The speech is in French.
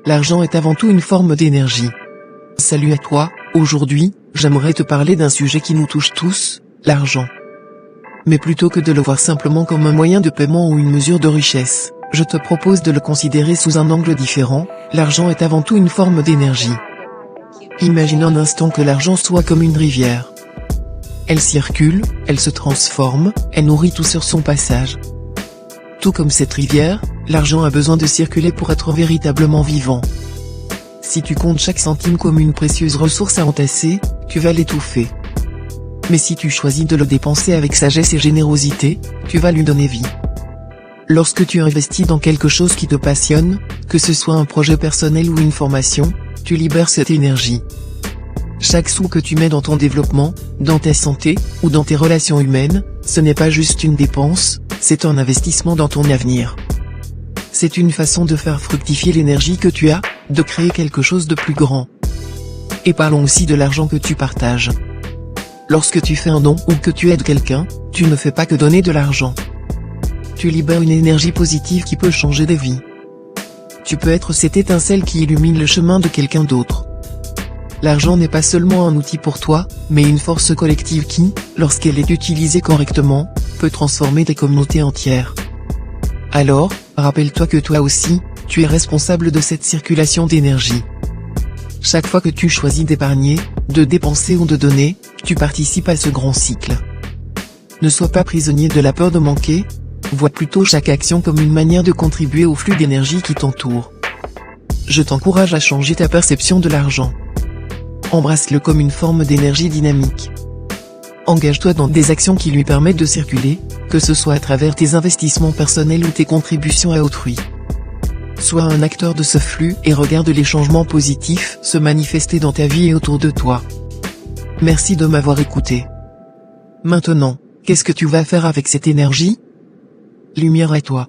l'argent est avant tout une forme d'énergie. Salut à toi, aujourd'hui, j'aimerais te parler d'un sujet qui nous touche tous, l'argent. Mais plutôt que de le voir simplement comme un moyen de paiement ou une mesure de richesse, je te propose de le considérer sous un angle différent. L'argent est avant tout une forme d'énergie. Imagine un instant que l'argent soit comme une rivière. Elle circule, elle se transforme, elle nourrit tout sur son passage. Tout comme cette rivière, l'argent a besoin de circuler pour être véritablement vivant. Si tu comptes chaque centime comme une précieuse ressource à entasser, tu vas l'étouffer. Mais si tu choisis de le dépenser avec sagesse et générosité, tu vas lui donner vie. Lorsque tu investis dans quelque chose qui te passionne, que ce soit un projet personnel ou une formation, tu libères cette énergie. Chaque sou que tu mets dans ton développement, dans ta santé, ou dans tes relations humaines, ce n'est pas juste une dépense, c'est un investissement dans ton avenir. C'est une façon de faire fructifier l'énergie que tu as, de créer quelque chose de plus grand. Et parlons aussi de l'argent que tu partages. Lorsque tu fais un don ou que tu aides quelqu'un, tu ne fais pas que donner de l'argent. Tu libères une énergie positive qui peut changer des vies. Tu peux être cette étincelle qui illumine le chemin de quelqu'un d'autre. L'argent n'est pas seulement un outil pour toi, mais une force collective qui, lorsqu'elle est utilisée correctement, peut transformer des communautés entières. Alors, rappelle-toi que toi aussi, tu es responsable de cette circulation d'énergie. Chaque fois que tu choisis d'épargner, de dépenser ou de donner, tu participes à ce grand cycle. Ne sois pas prisonnier de la peur de manquer, vois plutôt chaque action comme une manière de contribuer au flux d'énergie qui t'entoure. Je t'encourage à changer ta perception de l'argent. Embrasse-le comme une forme d'énergie dynamique. Engage-toi dans des actions qui lui permettent de circuler, que ce soit à travers tes investissements personnels ou tes contributions à autrui. Sois un acteur de ce flux et regarde les changements positifs se manifester dans ta vie et autour de toi. Merci de m'avoir écouté. Maintenant, qu'est-ce que tu vas faire avec cette énergie ? Lumière à toi.